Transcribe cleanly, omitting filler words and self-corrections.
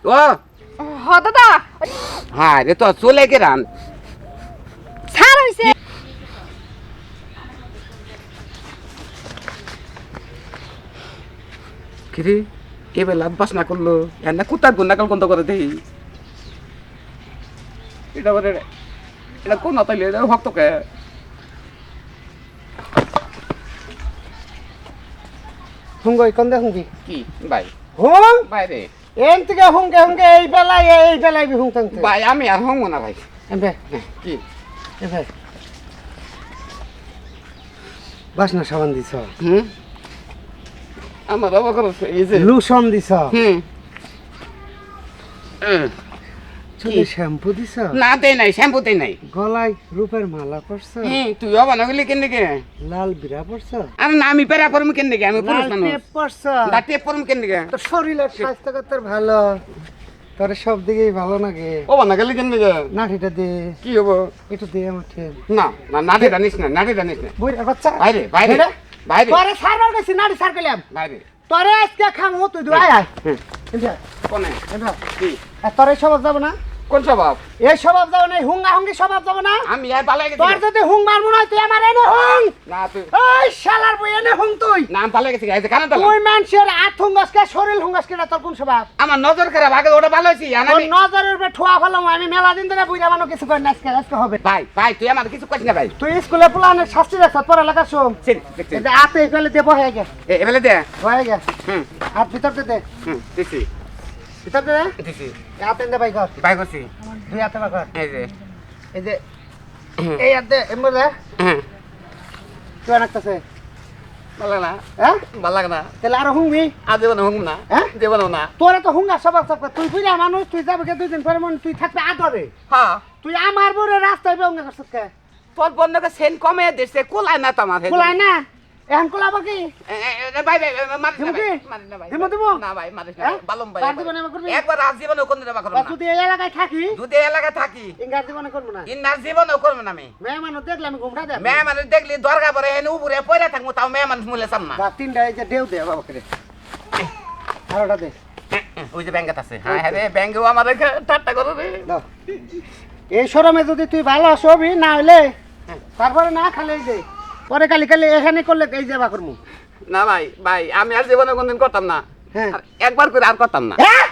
ও হ দাদা হ্যাঁ রে তো চলে গেরান ছাড় হইছে কিরে এবার লাভ বাস না করলো এনা কুত্তার গুন্ডাকাল বন্ধ করে দেই এটা বলে এটা কোন তাইলে এটা ভক্তকে হুঙ্গই কোন দে হুঙ্গি কি ভাই হুং বাইরে এন থেকে হুঙ্গে হুঙ্গে এই বেলায় বি হুং তাংতে ভাই আমি আর হঙ্গ না ভাই এবে কি এবে বাসনা সাবান দিছ হুম আমার বাবা করছে এই যে লুশন দিছ হুম চুলে শ্যাম্পু দিছ না দেই নাই শ্যাম্পু দেই নাই গলায় রূপের মালা পরছ হুম তুইও বানাগলি কেন কে লাল বিরা পরছ আর না আমি পেরা পরম কেন কে আমি পুরুষ লাল মানুষ টেপ পরছ দাঁতে পরম কেন কে তোর শরীরের স্বাস্থ্য কত ভালো তোর সব দিকেই ভালো লাগে ও বানাগলি কেন কে নাঠিটা দে কি হবো একটু দে আমার ঠেল না না নাটে জানিস না নাটে জানিস না বইরা বাচ্চা বাইরে বাইরে বাইরে তোরে সারবার গেছি নাড়ি সার গেলাম বাইরে তোরে আজকে খামো তুই দু আয় আয় হুম এদিকে কোনে এদিকে কি আর তোর এই স্বভাব যাবো না কোন স্বভাব এই স্বভাব যাবো না হুঙ্গা হুঙ্গি স্বভাব যাবো না আমি আর পালাই গেছি তোর যদি হুং মার মনে হয় তুই আমার এনে হুং না তুই ওই শালার বই এনে হুং তুই না আমি পালাই গেছি এই কানে তুই মানুষের হাত হুঙ্গাসকে শরীর হুঙ্গাসকে তোর কোন স্বভাব আমার নজর খারাপ আগে ওটা ভালো হয়েছি তোর নজরের উপরে ঠোয়া ফেলাম আমি মেলা দিন ধরে বুঝা মানো কিছু করি না আজকে আজকে হবে ভাই ভাই তুই আমার কিছু করিস না ভাই তুই স্কুলে পোলানের শাস্তি দেখছ পড়ালেখা শোন দেখছি এই যে হাতে ফেলে দেবো হয়ে গে এবেলে দে হয়ে গে হুম হাত ভিতর দে দিছি ভিতর দে দিছি হাতে দে ভাই কর ভাই করছি দুই হাতে কর এই যে এই যে এই হাতে এমন দে হ্যাঁ তুই আনতেছে ভালো লাগে না হ্যাঁ ভালো লাগে না তাহলে আরো হুংবি আর দেবো হুম না হ্যাঁ দেবো না তোরা তো হুঙ্গা সবার সব তুই বুঝা মানুষ তুই যাবে কে 2 দিন পরে মন তুই থাকবে আদরে হ্যাঁ তুই আমার বরে রাস্তায় বেউঙ্গা করছিস কে তোর বন্ধকে সেন কমে দিচ্ছে কোলায় না তো আমার কোলাই না এখন কোলাবো কি ভাই ভাই মারিস না দিমু কি? ভাই মারিস না ভাই দিমু দিমু? না ভাই মারিস না হ্যাঁ? বালম ভাই পার দিবো না, এবার করবি? একবার আজ জীবনে কোন দিন করব বা না তুই এই এলাকায় থাকি যদি এলাকা থাকি ইঙ্গার জীবনে করবো না ইন্নার জীবনে করব না আমি মেয়ে মানুষ দেখলে আমি ঘুমটা দেব মেয়ে মানুষ দেখলি দরগা পরে এনে উপরে পয়রা থাকবো তাও মেয়ে মানুষ মূল্য চাম না বা তিনটা এই যে দেও দে বাবা করে আর ওটা দে ওই যে ব্যাংকেত আছে হ্যাঁ হ্যাঁ রে ব্যাংকেও আমার ঠাট্টা করো রে দাও এই শরমে যদি তুই ভালো হবি না হলে তারপরে না খালি এই যে পরে কালি কালি এখানে করলে এই যাবা করবো না ভাই ভাই আমি আর জীবনে কোনদিন করতাম না হ্যাঁ আর একবার করে আর করতাম না হ্যাঁ